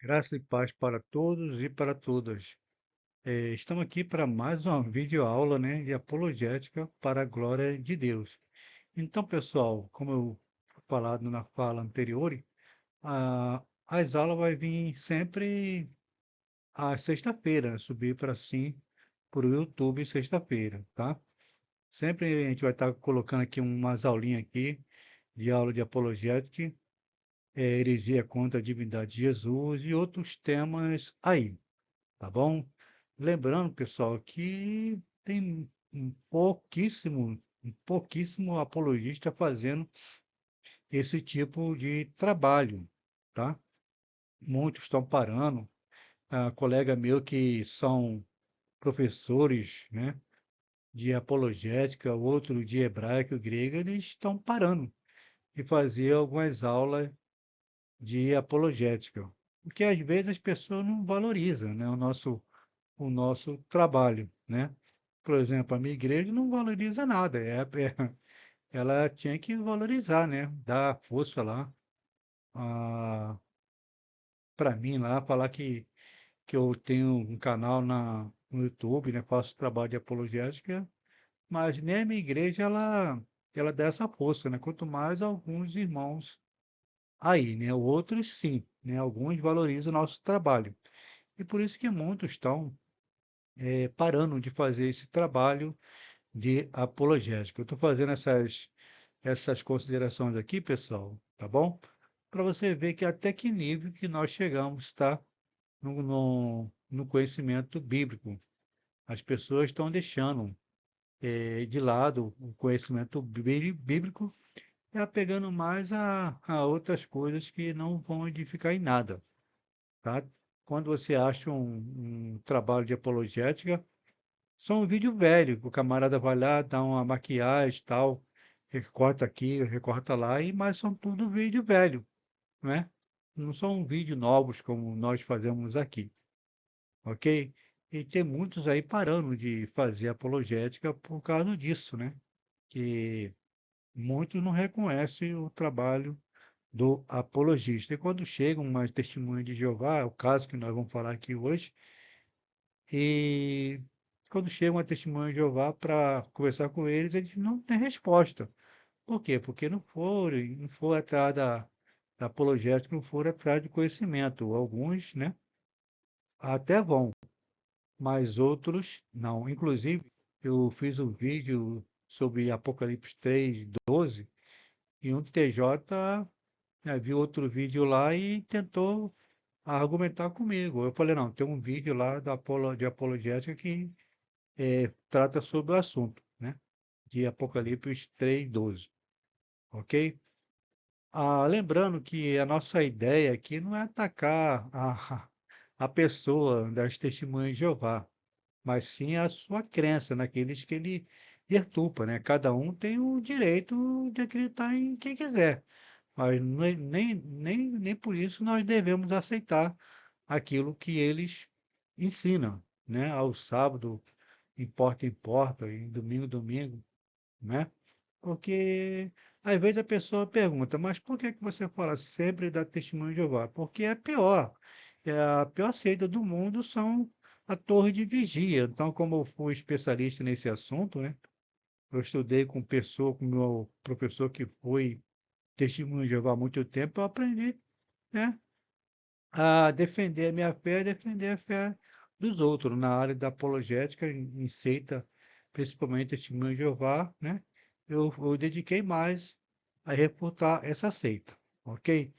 Graça e paz para todos e para todas. Estamos aqui para mais uma videoaula, né, de apologética para a glória de Deus. Então, pessoal, como eu falado na fala anterior, as aulas vai vir sempre às sexta-feira, subir para sim para o YouTube sexta-feira, tá? Sempre a gente vai estar colocando aqui umas aulinhas aqui de aula de apologética, heresia contra a divindade de Jesus e outros temas aí. Tá bom? Lembrando, pessoal, que tem um pouquíssimo apologista fazendo esse tipo de trabalho, tá? Muitos estão parando. Colega meu que são professores, né, de apologética, outro de hebraico e grego, eles estão parando de fazer algumas aulas de apologética, porque às vezes as pessoas não valorizam, né, o nosso trabalho, né? Por exemplo, a minha igreja não valoriza nada, ela tinha que valorizar, né? Dar força lá, para mim lá, falar que eu tenho um canal no YouTube, né? Faço trabalho de apologética, mas nem a minha igreja, ela dá essa força, né? Quanto mais alguns irmãos aí, né? Outros sim, né? Alguns valorizam o nosso trabalho. E por isso que muitos estão parando de fazer esse trabalho de apologética. Eu estou fazendo essas considerações aqui, pessoal, tá bom? Para você ver que até que nível que nós chegamos, tá? No conhecimento bíblico. As pessoas estão deixando de lado o conhecimento bíblico e apegando mais a outras coisas que não vão edificar em nada, tá? Quando você acha um trabalho de apologética, só um vídeo velho, o camarada vai lá, dá uma maquiagem e tal, recorta aqui, recorta lá, mas são tudo vídeo velho, né? Não são vídeos novos como nós fazemos aqui, ok? E tem muitos aí parando de fazer apologética por causa disso, né? Que muitos não reconhecem o trabalho do apologista. E quando chegam umas testemunhas de Jeová, é o caso que nós vamos falar aqui hoje, e quando chega uma testemunha de Jeová para conversar com eles, eles não têm resposta. Por quê? Porque não foram atrás da apologética, não foram atrás de conhecimento. Alguns, né, até vão, mas outros não. Inclusive, eu fiz um vídeo sobre Apocalipse 3:12 e um TJ, né, viu outro vídeo lá e tentou argumentar comigo. Eu falei, não, tem um vídeo lá de apologética que trata sobre o assunto, né? De Apocalipse 3:12, ok? Lembrando que a nossa ideia aqui não é atacar a pessoa das testemunhas de Jeová, mas sim a sua crença naqueles que ele deturpa, né? Cada um tem o direito de acreditar em quem quiser, mas nem por isso nós devemos aceitar aquilo que eles ensinam, né? Ao sábado, importa, importa, e domingo, domingo, né? Porque às vezes a pessoa pergunta, mas por que que você fala sempre da testemunha de Jeová? Porque é pior. A pior seita do mundo são a torre de vigia. Então, como eu fui especialista nesse assunto, né? Eu estudei com meu professor que foi testemunha de Jeová há muito tempo, eu aprendi, né? A defender a minha fé e defender a fé dos outros na área da apologética em seita, principalmente Testemunho de Jeová, né? Eu dediquei mais a refutar essa seita, ok?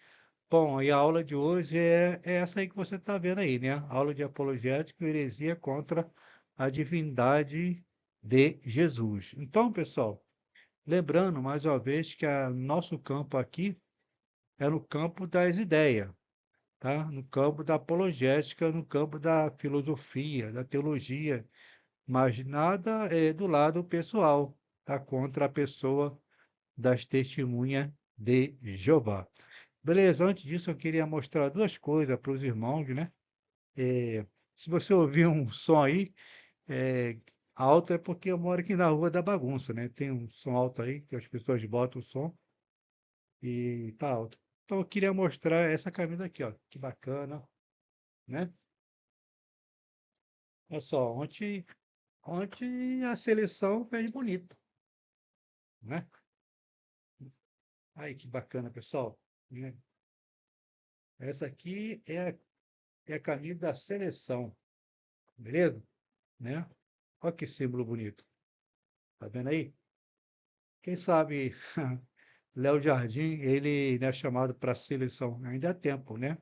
Bom, e a aula de hoje é essa aí que você está vendo aí, né? Aula de apologética e heresia contra a divindade de Jesus. Então, pessoal, lembrando mais uma vez que nosso campo aqui é no campo das ideias, tá? No campo da apologética, no campo da filosofia, da teologia, mas nada é do lado pessoal, tá? Contra a pessoa das testemunhas de Jeová. Beleza, antes disso eu queria mostrar duas coisas para os irmãos, né? Se você ouvir um som aí, é, alto é porque eu moro aqui na Rua da Bagunça, né? Tem um som alto aí, que as pessoas botam o som e tá alto. Então eu queria mostrar essa camisa aqui, ó, que bacana. né? Olha só, ontem a seleção fez bonito, né? Aí que bacana, pessoal, né? Essa aqui é a camisa da seleção, beleza? Né? Olha que símbolo bonito. Tá vendo aí? Quem sabe Léo Jardim, ele não é chamado para a seleção. Ainda há tempo, né?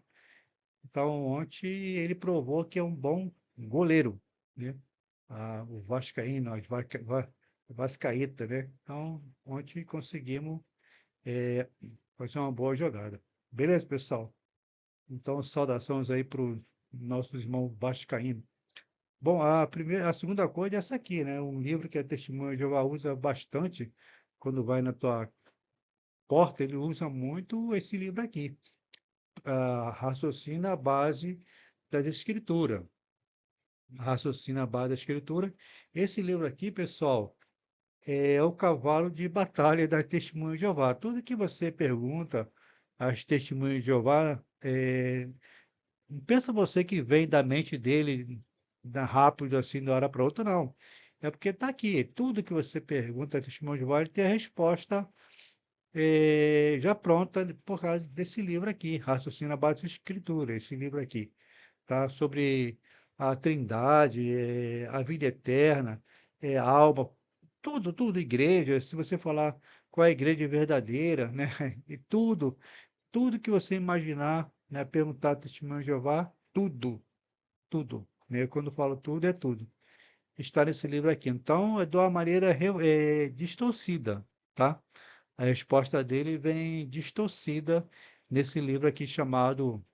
Então, ontem ele provou que é um bom goleiro, né? O Vascaíno, Vascaíta, né? Então, ontem conseguimos fazer uma boa jogada. Beleza, pessoal? Então, saudações aí para o nosso irmão Vascaíno. Bom, a segunda coisa é essa aqui, né? Um livro que a Testemunha de Jeová usa bastante quando vai na tua porta, ele usa muito esse livro aqui. Raciocina a base das Escrituras. Raciocina a base da Escritura. Esse livro aqui, pessoal, é o cavalo de batalha das Testemunhas de Jeová. Tudo que você pergunta às Testemunhas de Jeová, não pensa você que vem da mente dele rápido assim, de uma hora para outra, não. É porque está aqui. Tudo que você pergunta às Testemunhas de Jeová, ele tem a resposta já pronta por causa desse livro aqui, Raciocínio à Base da Escritura, esse livro aqui, tá? Sobre a Trindade, a vida eterna, a alma, tudo, igreja, se você falar qual é a igreja verdadeira, né? E tudo que você imaginar, né? Perguntar ao Testemunho de Jeová, tudo, né? Quando eu falo tudo, é tudo. Está nesse livro aqui. Então, é de uma maneira distorcida, tá? A resposta dele vem distorcida nesse livro aqui chamado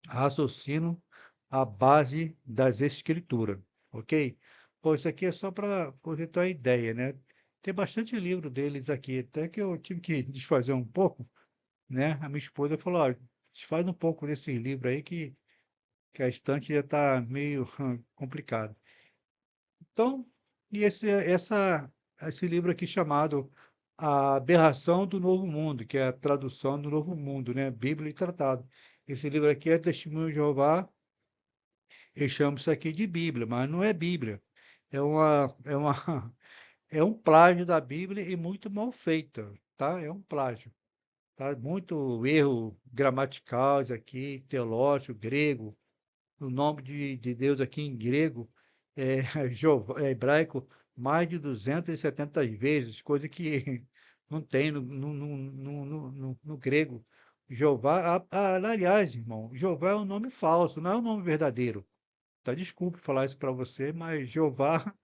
Raciocínio à Base das Escrituras, ok? Pô, isso aqui é só para poder ter uma ideia, né? Tem bastante livro deles aqui, até que eu tive que desfazer um pouco, né? A minha esposa falou, ó, desfaz um pouco desse livro aí que a estante já está meio complicada. Então, esse livro aqui chamado A Aberração do Novo Mundo, que é a tradução do Novo Mundo, né? Bíblia e Tratado. Esse livro aqui é Testemunho de Jeová, eu chamo isso aqui de Bíblia, mas não é Bíblia. É uma, é um plágio da Bíblia e muito mal feita, tá? É um plágio, tá? Muito erro gramatical aqui, teológico, grego, o nome de Deus aqui em grego, é hebraico, mais de 270 vezes, coisa que não tem no grego. Jeová, aliás, irmão, Jeová é um nome falso, não é um nome verdadeiro. Tá, desculpe falar isso para você, mas Jeová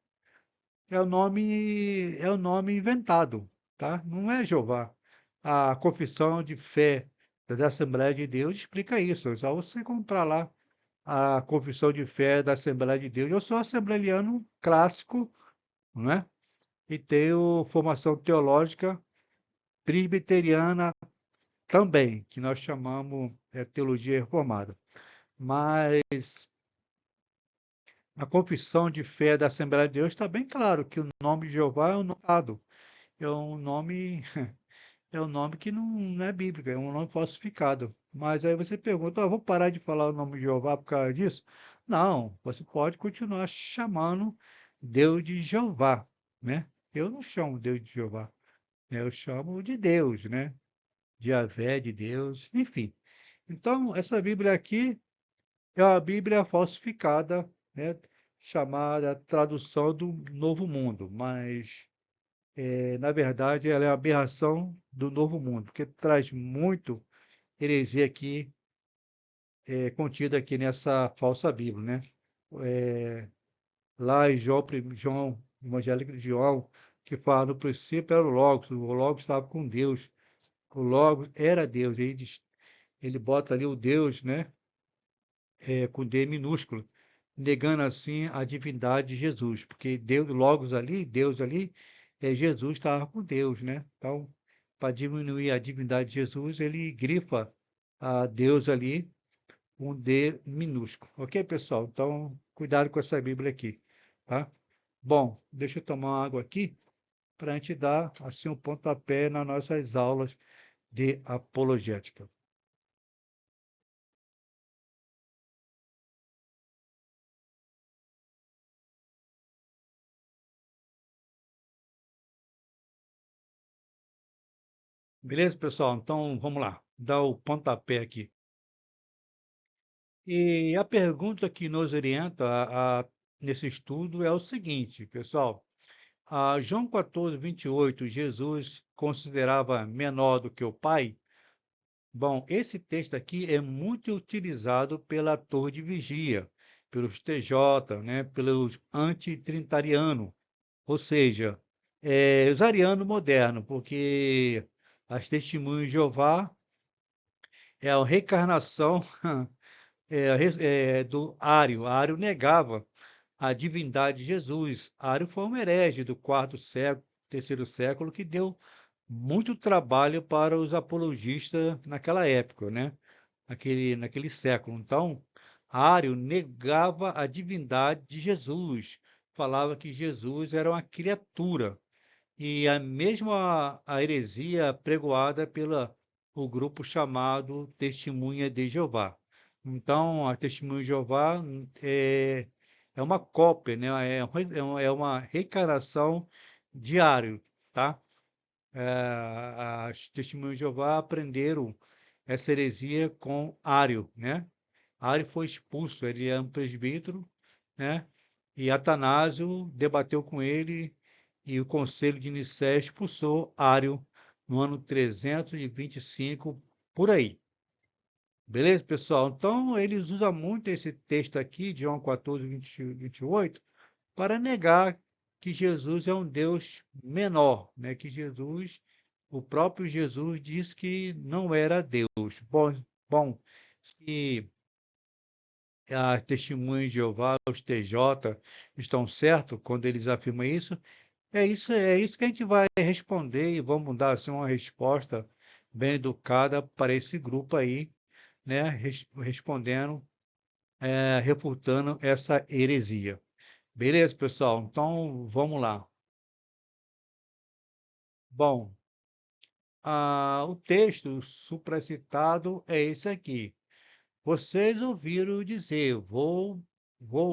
é o nome inventado, tá? Não é Jeová. A confissão de fé da Assembleia de Deus explica isso. É só você comprar lá a confissão de fé da Assembleia de Deus. Eu sou assembleiano clássico, não é? E tenho formação teológica presbiteriana também, que nós chamamos teologia reformada. Mas a confissão de fé da Assembleia de Deus está bem claro que o nome de Jeová é um nome dado, é um nome, é um nome que não é bíblico, é um nome falsificado. Mas aí você pergunta, vou parar de falar o nome de Jeová por causa disso? Não, você pode continuar chamando Deus de Jeová, né? Eu não chamo Deus de Jeová, né? Eu chamo de Deus, né? De Yahvé, de Deus, enfim. Então, essa Bíblia aqui é uma Bíblia falsificada, né? Chamada Tradução do Novo Mundo, mas na verdade ela é a aberração do Novo Mundo, porque traz muito heresia aqui, contida aqui nessa falsa Bíblia, né? É, lá em João, Evangelho de João, que fala no princípio era o Logos estava com Deus, o Logos era Deus, ele bota ali o Deus, né? Com D minúsculo, negando assim a divindade de Jesus, porque Deus ali, Jesus estava com Deus, né? Então, para diminuir a divindade de Jesus, ele grifa a Deus ali um D minúsculo. Ok, pessoal? Então, cuidado com essa Bíblia aqui, tá? Bom, deixa eu tomar uma água aqui para a gente dar assim um pontapé nas nossas aulas de apologética. Beleza, pessoal? Então, vamos lá, dar o pontapé aqui. E a pergunta que nos orienta nesse estudo é o seguinte, pessoal. João 14, 28, Jesus considerava menor do que o Pai? Bom, esse texto aqui é muito utilizado pela Torre de Vigia, pelos TJ, né, pelos antitrinitarianos, ou seja, os arianos modernos, porque as testemunhas de Jeová é a reencarnação do Ário. Ário negava a divindade de Jesus. Ário foi um herege do quarto século, terceiro século, que deu muito trabalho para os apologistas naquela época, né? Naquele século. Então, Ário negava a divindade de Jesus, falava que Jesus era uma criatura. E a mesma a heresia pregoada pela o grupo chamado Testemunha de Jeová. Então, a Testemunha de Jeová é uma cópia, né? É uma reencarnação diário, tá? As Testemunhas de Jeová aprenderam essa heresia com Ário, né? Ário foi expulso, ele é um presbítero, né? E Atanásio debateu com ele e o Conselho de Nicéia expulsou Ário no ano 325, por aí. Beleza, pessoal? Então, eles usam muito esse texto aqui, de João 14, 28, para negar que Jesus é um Deus menor, né? Que Jesus, o próprio Jesus, disse que não era Deus. Bom, se as testemunhas de Jeová, os TJ, estão certos quando eles afirmam isso, é isso que a gente vai responder e vamos dar assim, uma resposta bem educada para esse grupo aí, né? Respondendo, refutando essa heresia. Beleza, pessoal? Então vamos lá. Bom, o texto supracitado é esse aqui. Vocês ouviram dizer: vou,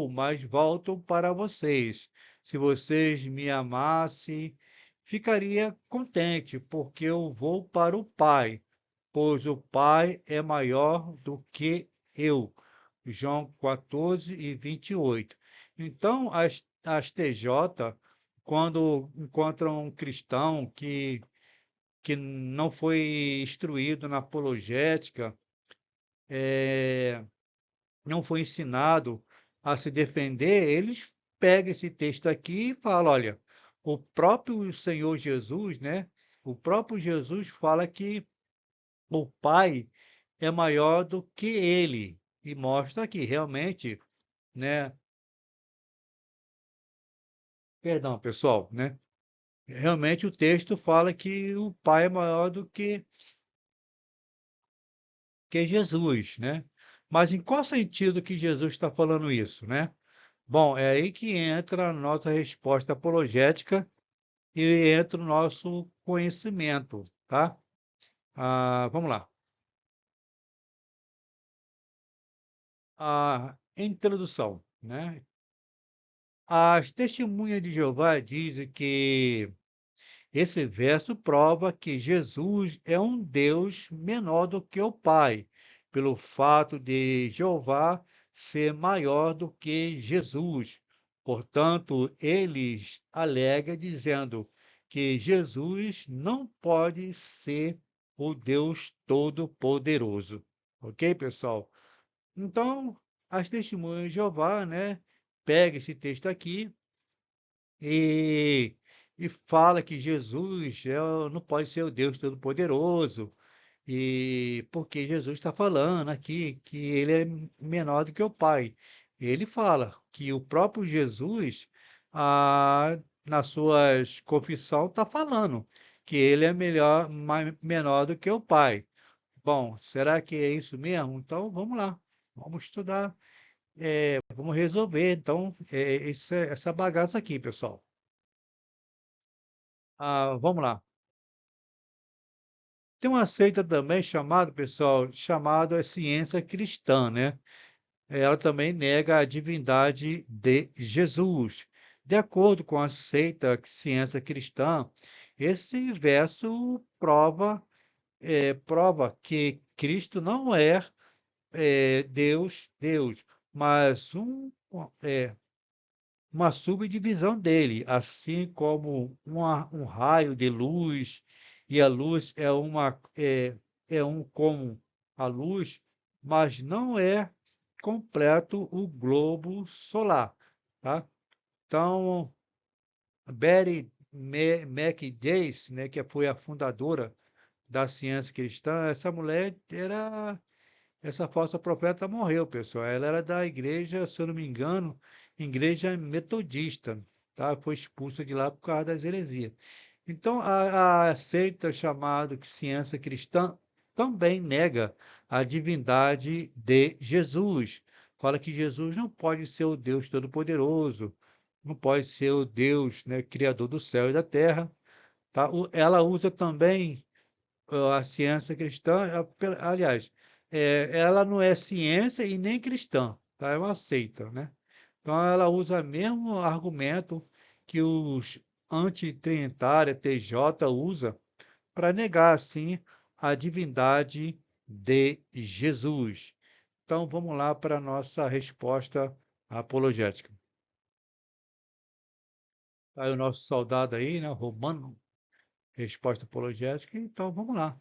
mas volto para vocês. Se vocês me amassem, ficaria contente, porque eu vou para o Pai, pois o Pai é maior do que eu. João 14, 28. Então, as TJ, quando encontram um cristão que não foi instruído na apologética, é, não foi ensinado a se defender, eles pegam esse texto aqui e falam, olha, o próprio Senhor Jesus, né? O próprio Jesus fala que o Pai é maior do que ele e mostra que realmente, né? Perdão, pessoal, né? Realmente o texto fala que o Pai é maior do que Jesus, né? Mas em qual sentido que Jesus está falando isso, né? Bom, é aí que entra a nossa resposta apologética e entra o nosso conhecimento, tá? Vamos lá. A introdução, né? As testemunhas de Jeová dizem que esse verso prova que Jesus é um Deus menor do que o Pai, pelo fato de Jeová ser maior do que Jesus. Portanto, eles alegam dizendo que Jesus não pode ser o Deus Todo-Poderoso. Ok, pessoal? Então, as testemunhas de Jeová, né, pega esse texto aqui e, e fala que Jesus não pode ser o Deus Todo-Poderoso, e porque Jesus está falando aqui que ele é menor do que o Pai. Ele fala que o próprio Jesus, nas suas confissão, está falando que ele é menor do que o Pai. Bom, será que é isso mesmo? Então vamos lá, vamos estudar, vamos resolver. Então, essa bagaça aqui, pessoal. Vamos lá. Tem uma seita também chamada, pessoal, chamada ciência cristã, né? Ela também nega a divindade de Jesus. De acordo com a seita ciência cristã, esse verso prova prova que Cristo não é Deus, mas uma subdivisão dele, assim como um raio de luz, e a luz é um como a luz, mas não é completo o globo solar, tá? Então, Betty McGee, né, que foi a fundadora da ciência cristã, essa falsa profeta morreu, pessoal. Ela era da igreja, se eu não me engano, igreja metodista, tá? Foi expulsa de lá por causa das heresias. Então, a seita chamada ciência cristã também nega a divindade de Jesus. Fala que Jesus não pode ser o Deus Todo-Poderoso, não pode ser o Deus, né, Criador do céu e da terra, tá? Ela usa também a ciência cristã, aliás, ela não é ciência e nem cristã, tá? É uma seita, né? Então ela usa o mesmo argumento que os antitrinitários, TJ, usa para negar, assim, a divindade de Jesus. Então vamos lá para a nossa resposta apologética. Tá aí o nosso soldado aí, né, romano, resposta apologética. Então vamos lá.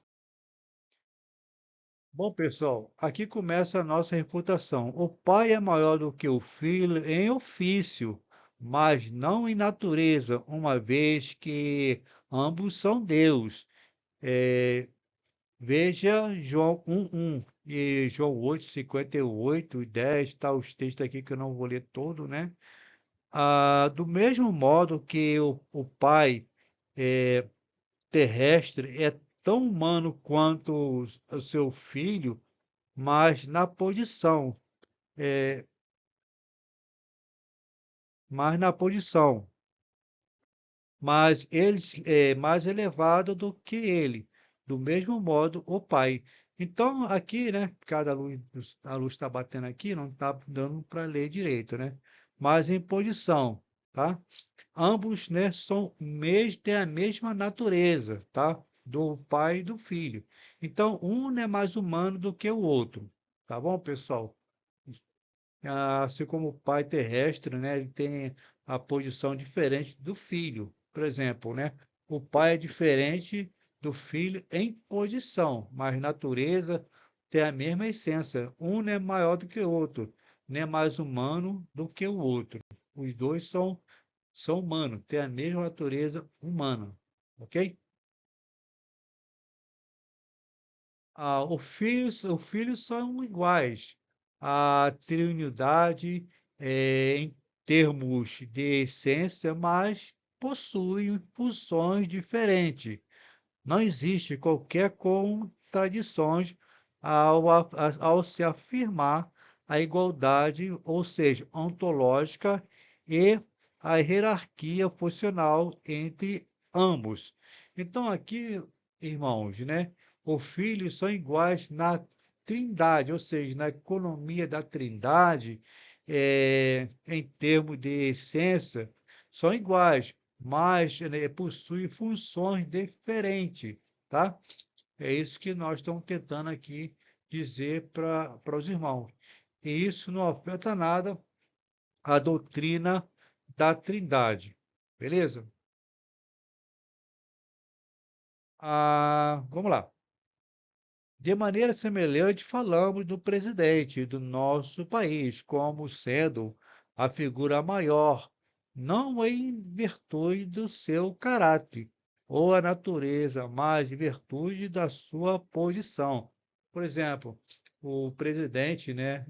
Bom, pessoal, aqui começa a nossa reputação. O pai é maior do que o filho em ofício, mas não em natureza, uma vez que ambos são Deus. É, veja João 1:1 e João 8:58 e 10, tá os textos aqui que eu não vou ler todo, né? Do mesmo modo que o pai terrestre é tão humano quanto o seu filho, mas na posição, é, mas na posição, mas eles é mais elevado do que ele, do mesmo modo o Pai. Então aqui, né, cada luz, a luz está batendo aqui, não está dando para ler direito, né? Mas em posição, tá? Ambos, né, têm a mesma natureza, tá? Do Pai e do Filho. Então um é mais humano do que o outro, tá bom, pessoal? Assim como o pai terrestre, né, ele tem a posição diferente do filho. Por exemplo, né, o pai é diferente do filho em posição, mas natureza tem a mesma essência. Um não é maior do que o outro, nem é mais humano do que o outro. Os dois são humanos, têm a mesma natureza humana, ok? Os filhos são iguais. A Trindade, em termos de essência, mas possuem funções diferentes. Não existe qualquer contradição ao se afirmar a igualdade, ou seja, ontológica e a hierarquia funcional entre ambos. Então, aqui, irmãos, né, os filhos são iguais na trindade, ou seja, na economia da trindade, em termos de essência, são iguais, mas né, possuem funções diferentes, tá? É isso que nós estamos tentando aqui dizer para os irmãos. E isso não afeta nada a doutrina da Trindade, beleza? Vamos lá. De maneira semelhante, falamos do presidente do nosso país como sendo a figura maior, não em virtude do seu caráter ou a natureza, mas em virtude da sua posição. Por exemplo, o presidente, né,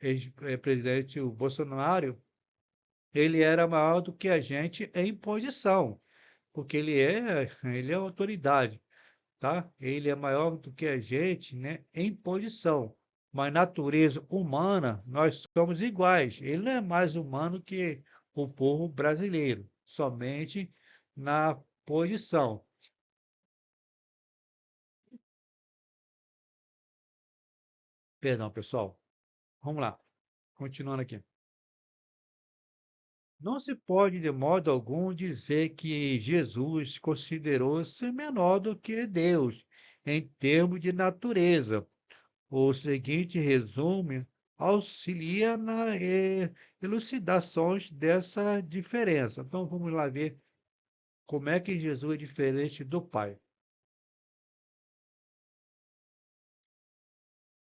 ex-presidente Bolsonaro, ele era maior do que a gente em posição, porque ele é autoridade, tá? Ele é maior do que a gente, né, em posição, mas natureza humana, nós somos iguais. Ele não é mais humano que o povo brasileiro, somente na posição. Perdão, pessoal. Vamos lá, continuando aqui. Não se pode, de modo algum, dizer que Jesus considerou-se menor do que Deus, em termos de natureza. O seguinte resumo auxilia na elucidação dessa diferença. Então, vamos lá ver como é que Jesus é diferente do Pai.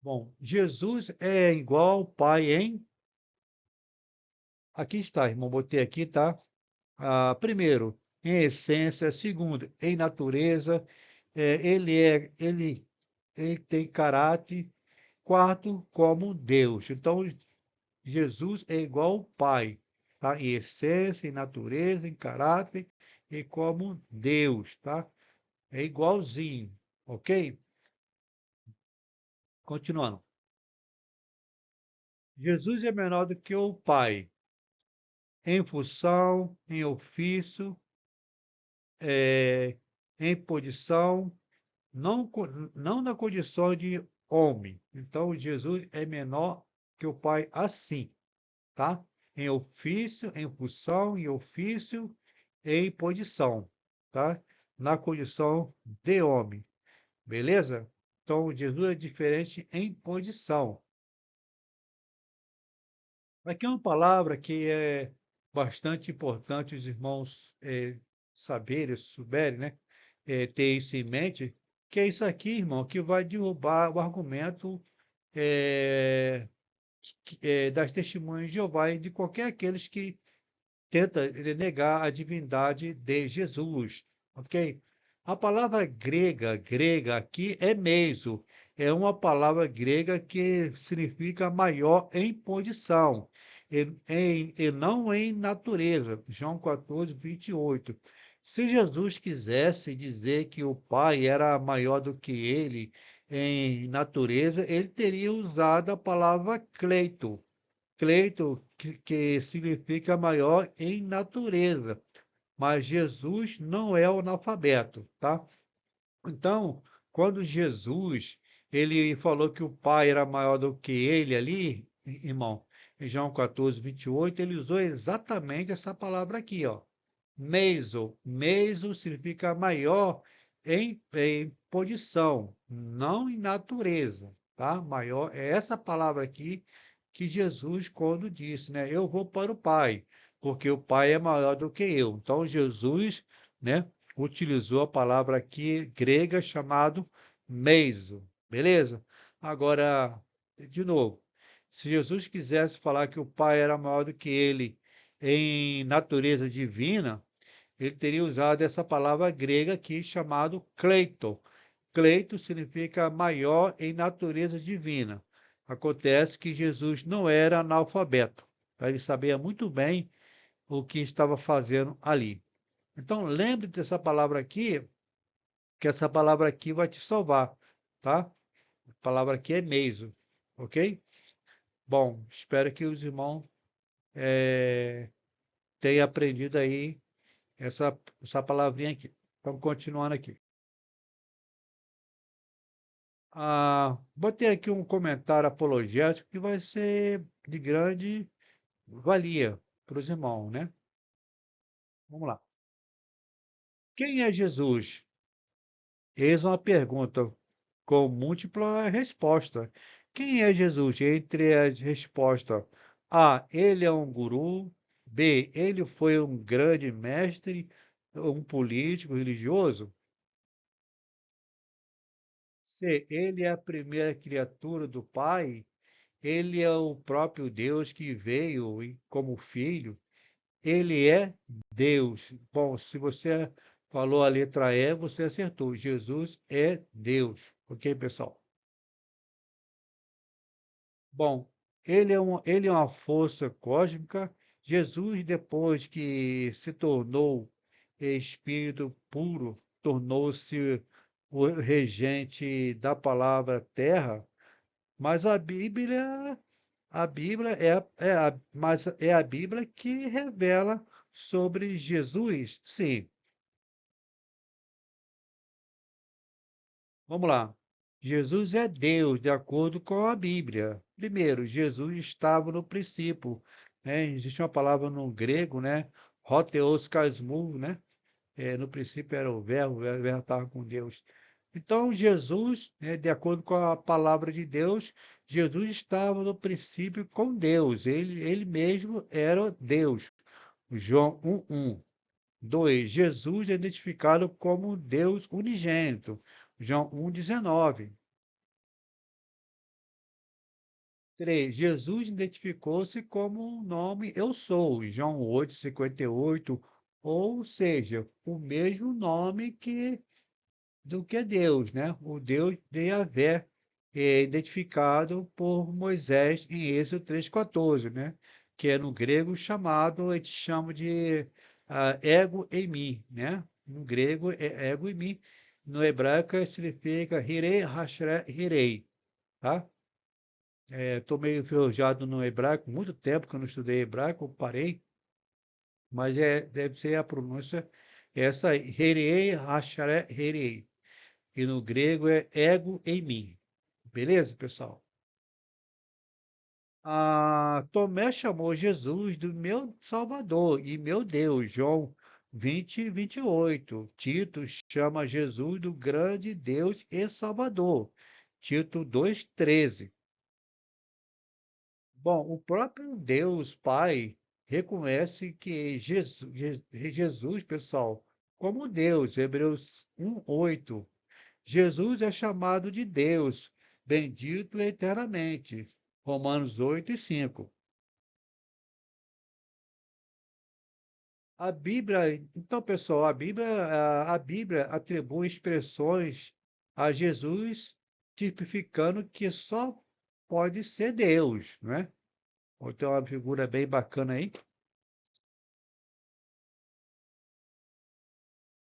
Bom, Jesus é igual ao Pai em. Aqui está, irmão, botei aqui, tá? Primeiro, em essência. Segundo, em natureza. Ele tem caráter. Quarto, como Deus. Então, Jesus é igual ao Pai, tá? Em essência, em natureza, em caráter e como Deus, tá? É igualzinho, ok? Continuando. Jesus é menor do que o Pai em função, em ofício, em posição, não, não na condição de homem. Então, Jesus é menor que o Pai assim, tá? Em ofício, em função, em ofício, em posição, tá? Na condição de homem, beleza? Então, Jesus é diferente em posição. Aqui é uma palavra que é bastante importante os irmãos saberem, souberem, né? Ter isso em mente, que é isso aqui, irmão, que vai derrubar o argumento é, das testemunhas de Jeová e de qualquer aqueles que tenta negar a divindade de Jesus, ok? A palavra grega aqui é meso, é uma palavra grega que significa maior em posição, e não em natureza. João 14, 28. Se Jesus quisesse dizer que o Pai era maior do que ele em natureza, ele teria usado a palavra kleito, Cleito, que significa maior em natureza, mas Jesus não é o analfabeto, tá? Então, quando Jesus ele falou que o Pai era maior do que ele ali, irmão, em João 14, 28, ele usou exatamente essa palavra aqui, ó. Meso. Meso significa maior em posição, não em natureza, tá? Maior é essa palavra aqui que Jesus quando disse, né? Eu vou para o Pai, porque o Pai é maior do que eu. Então Jesus, né, utilizou a palavra aqui grega chamado meso, beleza? Agora, de novo, se Jesus quisesse falar que o Pai era maior do que ele em natureza divina, ele teria usado essa palavra grega aqui chamado kleito. Kleito significa maior em natureza divina. Acontece que Jesus não era analfabeto, tá? Ele sabia muito bem o que estava fazendo ali. Então, lembre dessa palavra aqui, que essa palavra aqui vai te salvar, tá? A palavra aqui é meso, ok? Bom, espero que os irmãos tenham aprendido aí essa palavrinha aqui. Vamos continuando aqui. Botei aqui um comentário apologético que vai ser de grande valia para os irmãos, né? Vamos lá. Quem é Jesus? Eis uma pergunta com múltipla resposta. Quem é Jesus? Entre as respostas: A. Ele é um guru. B. Ele foi um grande mestre, um político religioso. C. Ele é a primeira criatura do Pai. Ele é o próprio Deus que veio como filho. Ele é Deus. Bom, se você falou a letra E, você acertou. Jesus é Deus. Ok, pessoal? Bom, ele é uma força cósmica. Jesus, depois que se tornou espírito puro, tornou-se o regente da palavra terra. Mas a Bíblia mas é a Bíblia que revela sobre Jesus. Sim, vamos lá. Jesus é Deus, de acordo com a Bíblia. Primeiro, Jesus estava no princípio. né? Existe uma palavra no grego, né? Hotheos charismou, né? No princípio era o verbo estava com Deus. Então, Jesus, né, de acordo com a palavra de Deus, Jesus estava no princípio com Deus. Ele mesmo era Deus. João 1:1. 2. Jesus é identificado como Deus unigênito. João 1:19. 3. Jesus identificou-se como o nome Eu Sou. João 8:58. Ou seja, o mesmo nome do que Deus, né? O Deus de Yahvé, identificado por Moisés em Êxodo 3:14, né? Que é no grego chamado, a gente chama de ego em mim, né? No grego é ego em mim, no hebraico significa hirei, hashre, hirei, tá? Estou meio enferrujado no hebraico, muito tempo que eu não estudei hebraico, eu parei, mas deve ser a pronúncia essa aí, hirei, hashre, hirei. E no grego é ego em mim. Beleza, pessoal? Tomé chamou Jesus do meu Salvador e meu Deus. João 20:28. Tito chama Jesus do grande Deus e Salvador. Tito 2:13. Bom, o próprio Deus Pai reconhece que Jesus, pessoal, como Deus. Hebreus 1:8. Jesus é chamado de Deus, bendito eternamente. Romanos 8:5. A Bíblia, então, pessoal, a Bíblia atribui expressões a Jesus, tipificando que só pode ser Deus, né? Então, uma figura bem bacana aí.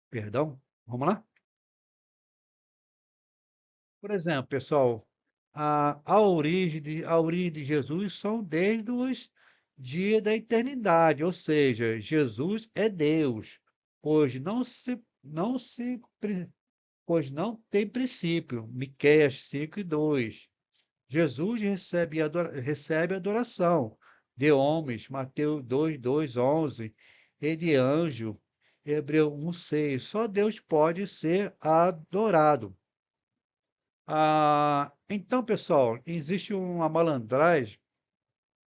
Perdão, vamos lá? Por exemplo, pessoal, a origem de Jesus são desde os dias da eternidade, ou seja, Jesus é Deus, pois pois não tem princípio. Miqueias 5:2. Jesus recebe adoração de homens, Mateus 2:11, e de anjo, Hebreu 1:6. Só Deus pode ser adorado. Então, pessoal, existe uma malandragem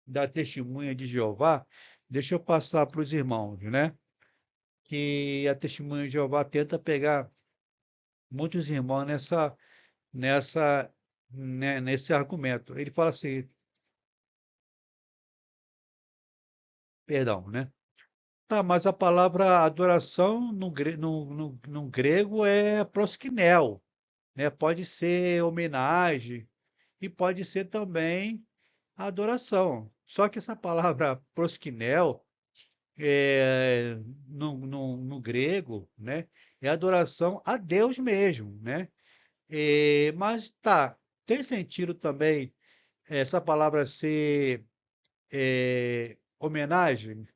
da testemunha de Jeová. Deixa eu passar para os irmãos, né? Que a testemunha de Jeová tenta pegar muitos irmãos nesse argumento. Ele fala assim, perdão, né? Tá, mas a palavra adoração no grego é proskinel, né? Pode ser homenagem e pode ser também adoração. Só que essa palavra proskinel, no grego, né, é adoração a Deus mesmo, né? Mas tá, tem sentido também essa palavra ser homenagem?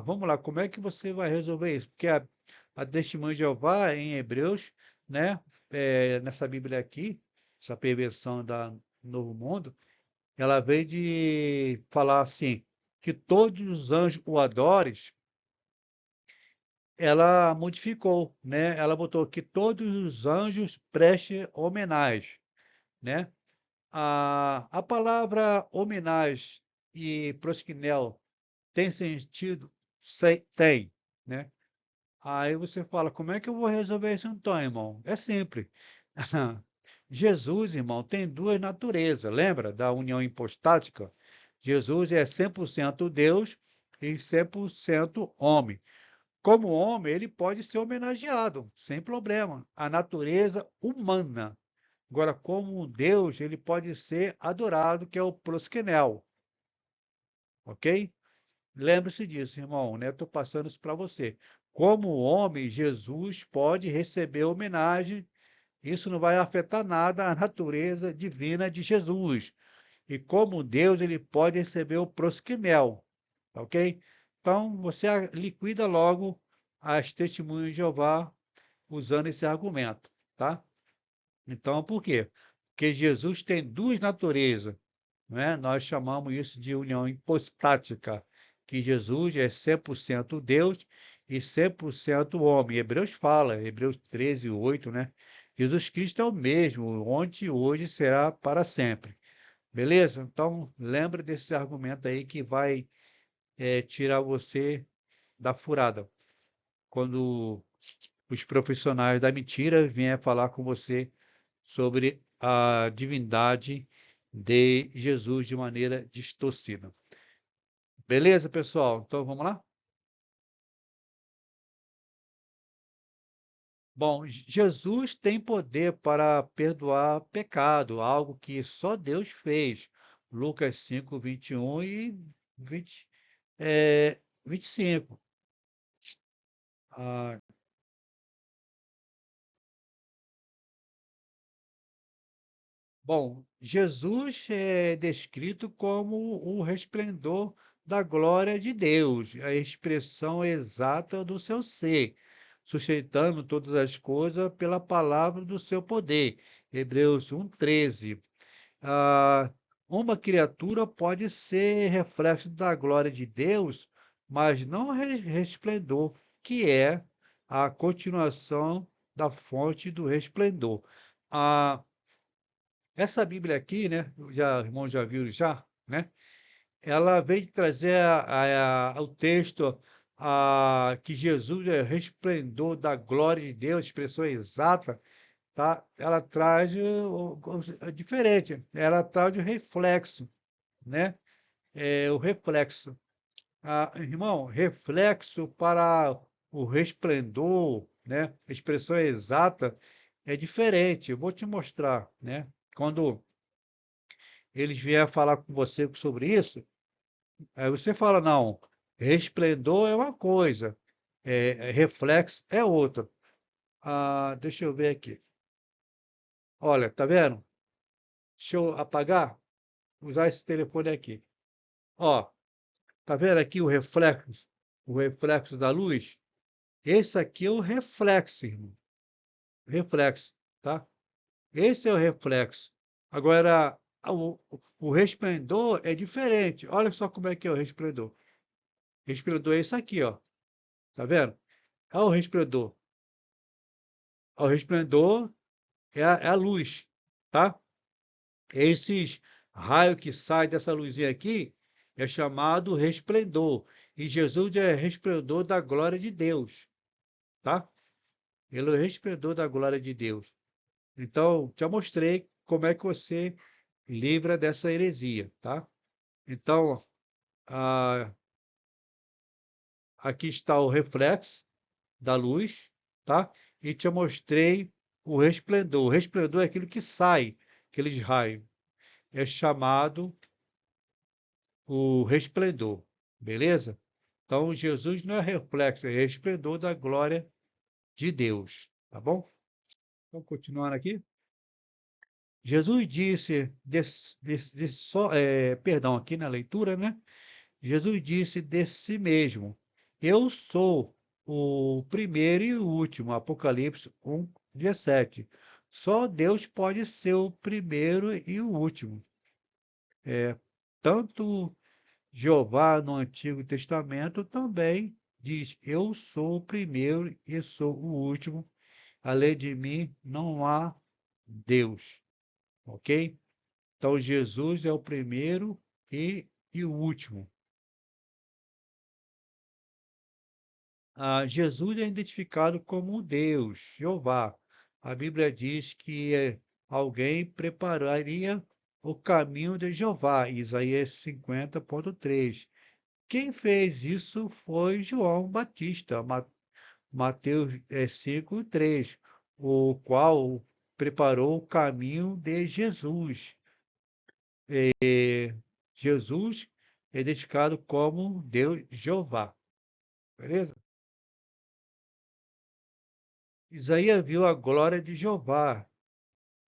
Vamos lá, como é que você vai resolver isso? Porque a testemunha de Jeová em Hebreus, né, nessa Bíblia aqui, essa perversão da Novo Mundo, ela veio de falar assim, que todos os anjos o adorem, ela modificou, né? Ela botou que todos os anjos prestem homenagem, né? A palavra homenagem e proskinel tem sentido? Tem, né? Aí você fala, como é que eu vou resolver isso então, irmão? É simples. Jesus, irmão, tem duas naturezas. Lembra da união hipostática? Jesus é 100% Deus e 100% homem. Como homem, ele pode ser homenageado, sem problema. A natureza humana. Agora, como Deus, ele pode ser adorado, que é o proskenel. Ok? Lembre-se disso, irmão, né? Estou passando isso para você. Como homem, Jesus pode receber homenagem. Isso não vai afetar nada a natureza divina de Jesus. E como Deus, ele pode receber o prosquimel, ok? Então, você liquida logo as testemunhas de Jeová usando esse argumento, tá? Então, por quê? Porque Jesus tem duas naturezas. né? Nós chamamos isso de união hipostática, que Jesus é 100% Deus e 100% homem. Hebreus fala, Hebreus 13:8, né? Jesus Cristo é o mesmo, ontem e hoje será para sempre. Beleza? Então, lembra desse argumento aí que vai tirar você da furada. Quando os profissionais da mentira vêm falar com você sobre a divindade de Jesus de maneira distorcida. Beleza, pessoal? Então vamos lá? Bom, Jesus tem poder para perdoar pecado, algo que só Deus fez. Lucas 5:21 e 20, 25. Ah, bom, Jesus é descrito como o resplendor da glória de Deus, a expressão exata do seu ser, sustentando todas as coisas pela palavra do seu poder. Hebreus 1:13. Ah, uma criatura pode ser reflexo da glória de Deus, mas não resplendor, que é a continuação da fonte do resplendor. Ah, essa Bíblia aqui, né, já, irmãos já viram já, né? Ela vem trazer o texto que Jesus é resplendor da glória de Deus, expressão exata, tá? Ela traz diferente, ela traz o reflexo, né? O reflexo. Irmão, reflexo para o resplendor, né? Expressão exata é diferente. Eu vou te mostrar, né? Quando eles vierem falar com você sobre isso, aí você fala, não, resplendor é uma coisa, reflexo é outra. Deixa eu ver aqui. Olha, tá vendo? Deixa eu apagar, usar esse telefone aqui. Ó, tá vendo aqui o reflexo da luz? Esse aqui é o reflexo, irmão. Reflexo, tá? Esse é o reflexo. Agora, o resplendor é diferente. Olha só como é que é o resplendor. Resplendor é isso aqui, ó. Tá vendo? Olha o resplendor. O resplendor é a luz, tá? Esses raios que saem dessa luzinha aqui é chamado resplendor. E Jesus é resplendor da glória de Deus, tá? Ele é o resplendor da glória de Deus. Então, já mostrei como é que você livra dessa heresia, tá? Então, ah, aqui está o reflexo da luz, tá? E te mostrei o resplendor. O resplendor é aquilo que sai, aqueles raios. É chamado o resplendor, beleza? Então, Jesus não é reflexo, é resplendor da glória de Deus, tá bom? Então, continuando aqui. Jesus disse, perdão, aqui na leitura, né? Jesus disse de si mesmo: Eu sou o primeiro e o último. Apocalipse 1:17. Só Deus pode ser o primeiro e o último. Tanto Jeová no Antigo Testamento também diz: Eu sou o primeiro e sou o último. Além de mim não há Deus. Ok? Então Jesus é o primeiro e o último. Jesus é identificado como Deus, Jeová. A Bíblia diz que alguém prepararia o caminho de Jeová, Isaías 50:3. Quem fez isso foi João Batista, Mateus 5:3, o qual preparou o caminho de Jesus. Jesus é identificado como Deus Jeová, beleza? Isaías viu a glória de Jeová,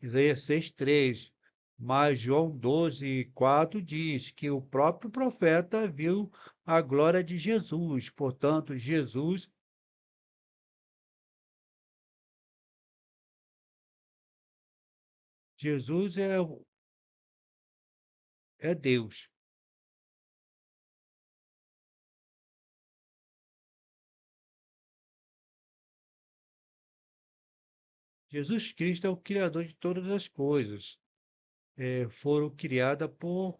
Isaías 6:3. Mas João 12:4 diz que o próprio profeta viu a glória de Jesus. Portanto, Jesus é Deus. Jesus Cristo é o Criador de todas as coisas. Foram criadas por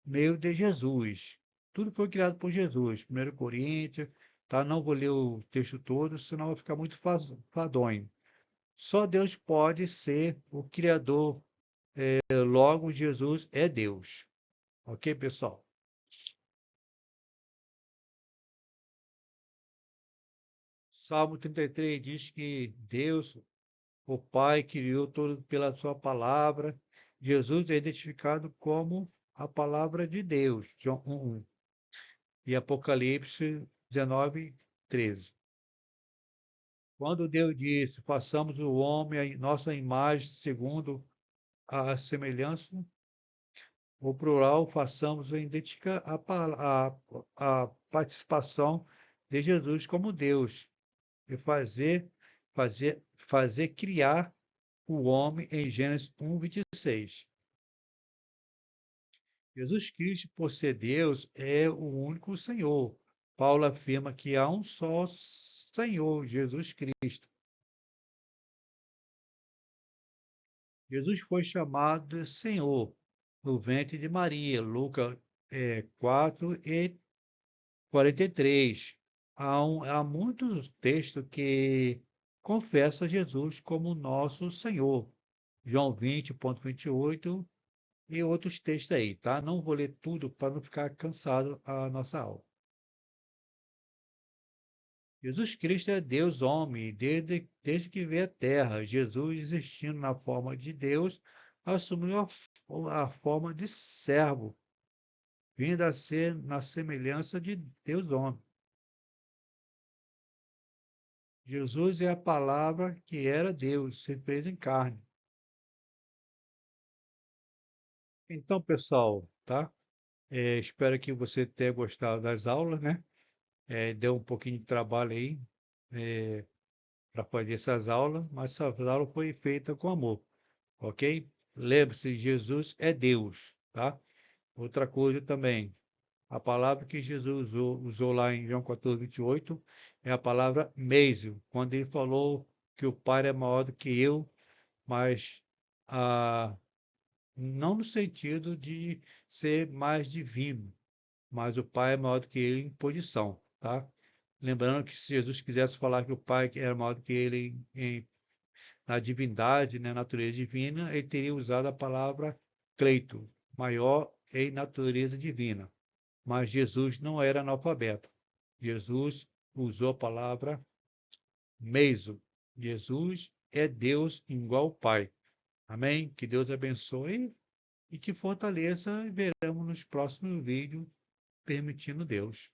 meio de Jesus. Tudo foi criado por Jesus. 1 Coríntios, tá? Não vou ler o texto todo, senão vai ficar muito fadonho. Só Deus pode ser o Criador. Logo, Jesus é Deus. Ok, pessoal? Salmo 33 diz que Deus, o Pai, criou tudo pela sua palavra. Jesus é identificado como a palavra de Deus, João 1:1. E Apocalipse 19:13. Quando Deus disse, façamos o homem a nossa imagem segundo a semelhança, o plural, façamos, indica a participação de Jesus como Deus e fazer criar o homem em Gênesis 1:26. Jesus Cristo, por ser Deus, é o único Senhor. Paulo afirma que há um só Senhor, Jesus Cristo. Jesus foi chamado de Senhor no ventre de Maria, Lucas 4:43. Há muitos textos que confessam Jesus como nosso Senhor. João 20:28 e outros textos aí, tá? Não vou ler tudo para não ficar cansado a nossa aula. Jesus Cristo é Deus homem, desde que veio à Terra. Jesus, existindo na forma de Deus, assumiu a forma de servo, vindo a ser na semelhança de Deus homem. Jesus é a palavra que era Deus, se fez em carne. Então, pessoal, tá? Espero que você tenha gostado das aulas, né? Deu um pouquinho de trabalho aí, para fazer essas aulas, mas essa aula foi feita com amor, ok? Lembre-se, Jesus é Deus, tá? Outra coisa também, a palavra que Jesus usou lá em João 14:28 é a palavra mesmo, quando ele falou que o Pai é maior do que eu, mas ah, não no sentido de ser mais divino, mas o Pai é maior do que ele em posição, tá? Lembrando que se Jesus quisesse falar que o Pai era maior do que ele na divindade, na natureza divina, ele teria usado a palavra kleito, maior em natureza divina. Mas Jesus não era analfabeto. Jesus usou a palavra meso. Jesus é Deus igual ao Pai. Amém? Que Deus abençoe e te fortaleça. E veremos nos próximos vídeos, permitindo Deus.